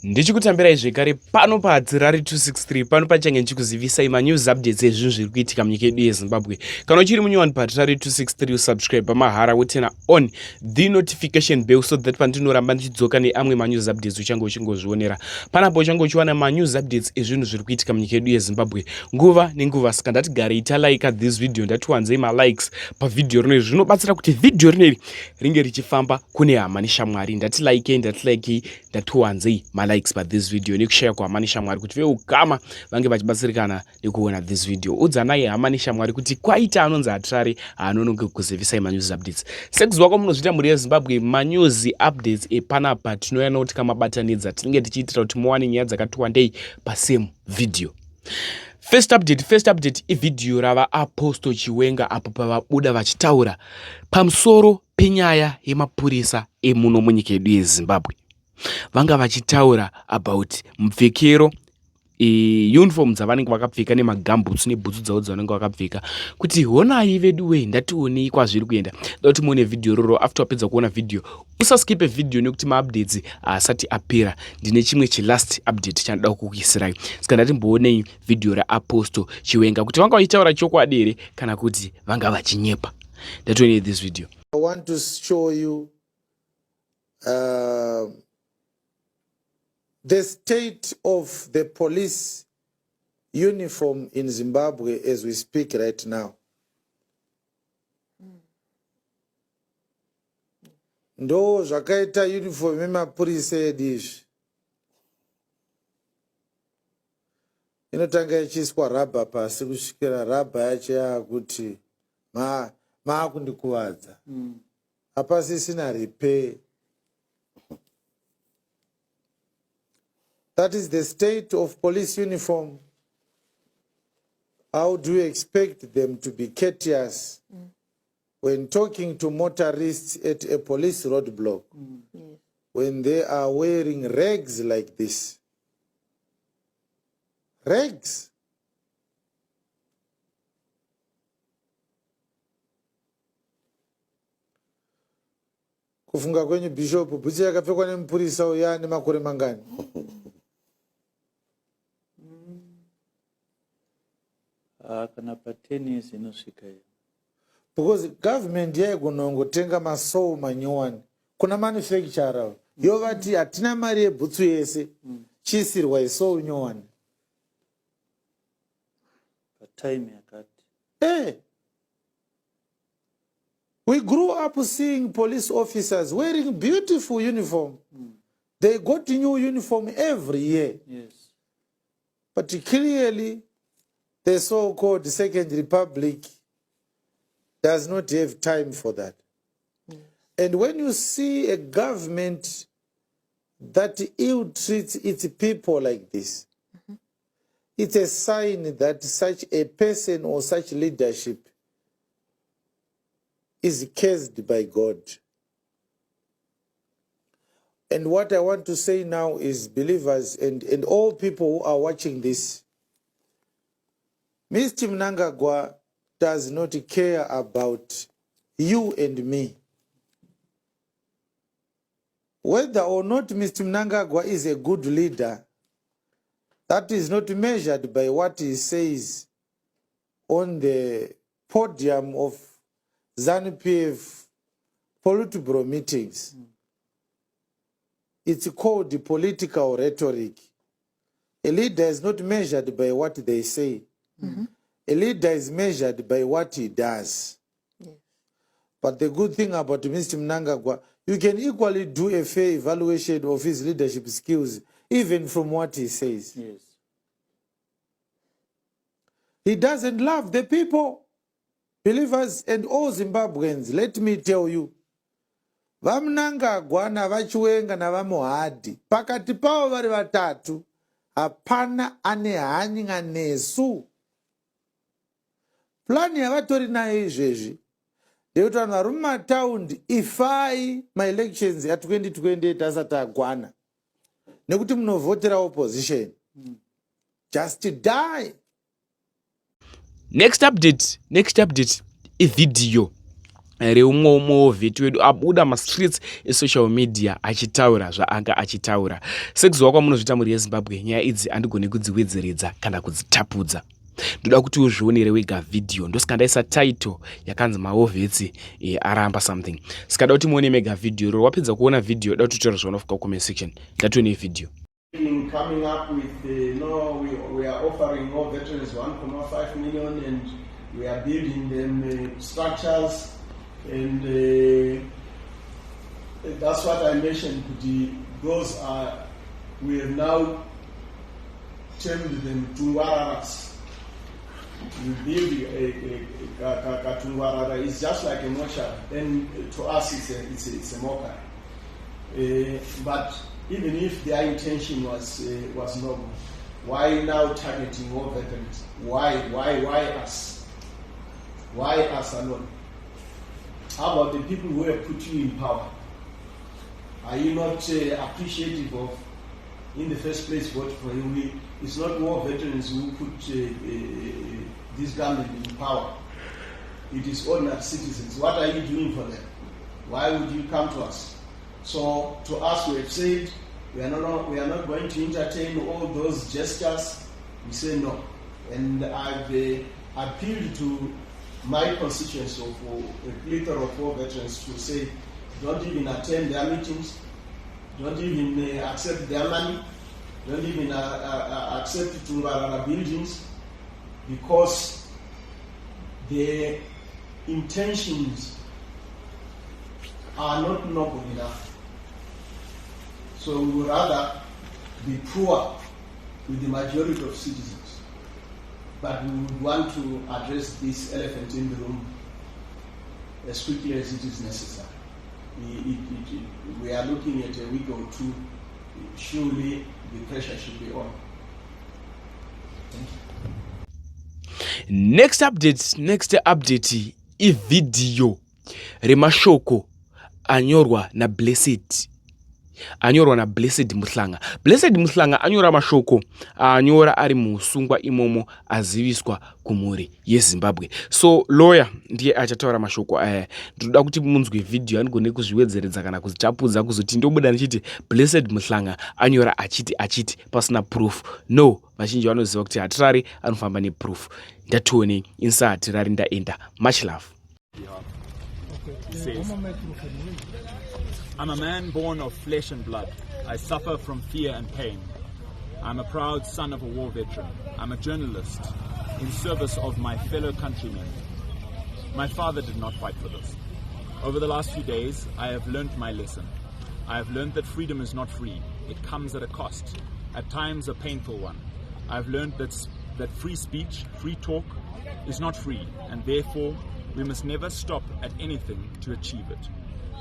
Ndichikutambirai zvekare pano padzirari 263 pano pachange ndichikuzivisai manews updates ezvinhu zviri kuitika munyika yedu yeZimbabwe. Kana uchiri munyowani padzirari 263 usubscribe pamahara wotena on the notification bell so that pandinoramba ndichidzoka neamwe manews updates uchange uchingozvionera. Panapo uchange uchiwana manews updates ezvinhu zviri kuitika munyika yedu yeZimbabwe nguva nenguva. Saka ndatigarei talaika this video, ndatiwanzei malikes pavidhio rineri. Zvinobatsira kuti vidhio rineri ringe richifamba kune hama neshamwari. Ndatilaikei ndatiwanzei likes pa this video nekushare kwa hama neshamwari kuti veugama vange vachibatsirikana nekuona this video. Udzanai hama neshamwari kuti kwaita anonzi atrari anonoge kukuzivisai manews updates. Sekuziva kwamunozviita muri yeZimbabwe, manews updates epanapa tinoyana kuti kamabatanidza tinenge tichiitira kuti muwane nyaya dzakati wandei pasame video. First update ividhio rava Apostle Chiwenga apo pavabuda vachitaura pamusoro penyaya yemapurisa emuno munyika yedu yeZimbabwe. Vanga vachitaura about mupfekero uniform dzavanenge vakapfeka nemagamboots nebhutsu dzavo dzavanenge vakapfeka kuti honai vedu we ndationei kwazviri kuenda. Doti muone video roro. After wapedza kuona video usaskipe video nekuti maupdates asati apera. Ndine chimwe last update chandoda kukuisirai. Saka ndatimboonei video raApostle Chiwenga kuti vanga vachitaura chokwadi here kana kuti vanga vachinyepa. Ndationei this video. I want to show you the state of the police uniform in Zimbabwe as we speak right now. Ndo zvakaita uniform yemapurisa edu izvi. Inotanga ichiiswa rubber pasi kusvikira rubber yacho yakuti maakundikuvadza. Hapasisina repair. That is the state of police uniform. How do you expect them to be courteous when talking to motorists at a police roadblock when they are wearing rags like this? Rags. Kufunga kwenye bishop, butsi yakapfekwa nemupurisa uya nemakore mangani? Kana patennis inosvika hiyo. Because government yaigonongotenga masou manyowani. Kuna manufacturer yovati hatina mari yebhutsu yese chiisirwa isou nyowani. Time yakati. We grew up seeing police officers wearing beautiful uniform. They got new uniform every year. Yes. But clearly the so-called Second Republic does not have time for that. And when you see a government that ill-treats its people like this, it's a sign that such a person or such leadership is cursed by God. And what I want to say now is, believers and all people who are watching this, Mr. Mnangagwa does not care about you and me. Whether or not Mr. Mnangagwa is a good leader, that is not measured by what he says on the podium of Zanu PF Politburo meetings. It's called the political rhetoric. A leader is not measured by what they say. A leader is measured by what he does. But the good thing about Mr. Mnangagwa, you can equally do a fair evaluation of his leadership skills, even from what he says. Yes. He doesn't love the people. Believers and all Zimbabweans, let me tell you, vaMnangagwa navaChiwenga navaMuhadhi, pakati pavo vari vatatu, hapana ane hanya nesu. Plani yavatori nayo izvezvi ndekuti vanhu vari mumataundi ifai maelections ya2028 asati agwana, nekuti munovhotera opposition. Just die. Next update ividhio reumwe vhetu wedu abuda mastreets esocial media achitaura zvaanga achitaura. Sekuziva kwamunozvita muri yeZimbabwe, nyaya idzi handigoni kudziwedzeredza kana kudzitapudza. Ndoda kuti uzvionere wega video. Ndosikandaisa title yakanzi maovhetsi aramba something. Sikada kuti muone mega video. Roro wapedza kuona video, da kutaura zvaunofika comment section. Ndatione video. Coming up with we are offering more veterans 1.5 million, and we are building them structures, and that's what I mentioned. Those are, we have now termed them tungwararas. You build a tungwarara. It's just like a mocha. Then to us it's a mocha. But even if their intention was noble, why now targeting more veterans? Why us? Why us alone? How about the people who have put you in power? Are you not appreciative of, in the first place, vote for him? It's not more veterans who put this government in power. It is ordinary citizens. What are you doing for them? Why would you come to us? So to us, we have said we are not going to entertain all those gestures. We say no. And I've appealed to my constituents of a plethora of 4 veterans to say, don't even attend their meetings, don't even accept their money, don't even accept Tungwarara buildings, because their intentions are not noble enough. So we would rather be poor with the majority of citizens, but we would want to address this elephant in the room as quickly as it is necessary. We are looking at a week or 2. Surely the pressure should be on. Thank you. Next update, ivideo remashoko anyorwa na Blessed. Anyorwa na Blessed Muhlanga. Blessed Muhlanga anyora mashoko anyora ari musungwa imomo aziviswa kumhuri yeZimbabwe. So lawyer ndiye achataura mashoko aya. Ndoda kuti munzwe video, anigone kuzviwedzeredza kana kuzitapudza kuzoti ndobuda ndichiti Blessed Muhlanga anyora achiti pasina proof. No, vazhinji vanoziva kuti hatirari anofamba neproof. Ndatione insa hatirari ndaenda. Much love. I'm a man born of flesh and blood. I suffer from fear and pain. I'm a proud son of a war veteran. I'm a journalist in service of my fellow countrymen. My father did not fight for this. Over the last few days, I have learned my lesson. I have learned that freedom is not free. It comes at a cost, at times a painful one. I've learned that free speech, free talk, is not free, and therefore we must never stop at anything to achieve it.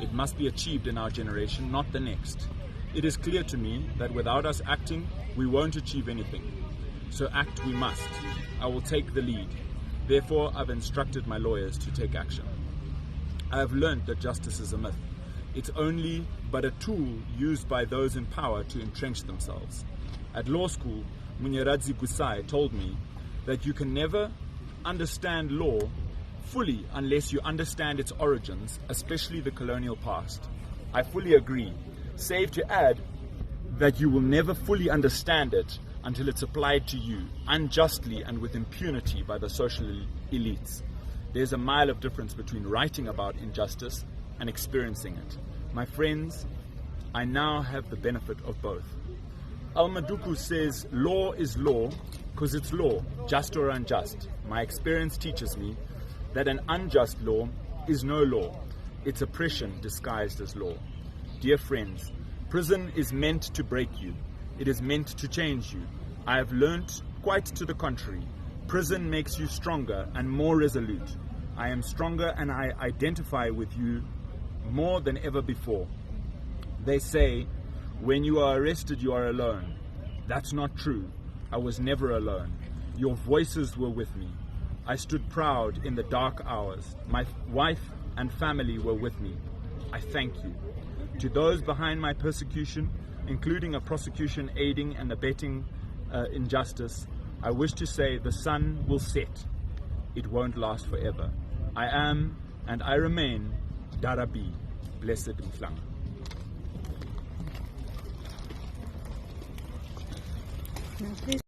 It must be achieved in our generation, not the next. It is clear to me that without us acting, we won't achieve anything. So act we must. I will take the lead. Therefore, I've instructed my lawyers to take action. I have learned that justice is a myth. It's only but a tool used by those in power to entrench themselves. At law school, Munyaradzi Gusai told me that you can never understand law fully unless you understand its origins, especially the colonial past. I fully agree, save to add that you will never fully understand it until it's applied to you unjustly and with impunity by the social elites. There's a mile of difference between writing about injustice and experiencing it. My friends, I now have the benefit of both. Al-Maduku says law is law because it's law, just or unjust. My experience teaches me that an unjust law is no law. It's oppression disguised as law. Dear friends, prison is meant to break you. It is meant to change you. I have learnt quite to the contrary. Prison makes you stronger and more resolute. I am stronger and I identify with you more than ever before. They say, when you are arrested, you are alone. That's not true. I was never alone. Your voices were with me. I stood proud in the dark hours. My wife and family were with me. I thank you. To those behind my persecution, including a prosecution aiding and abetting injustice, I wish to say the sun will set. It won't last forever. I am and I remain Darabi, blessed Mhlanga. Now, please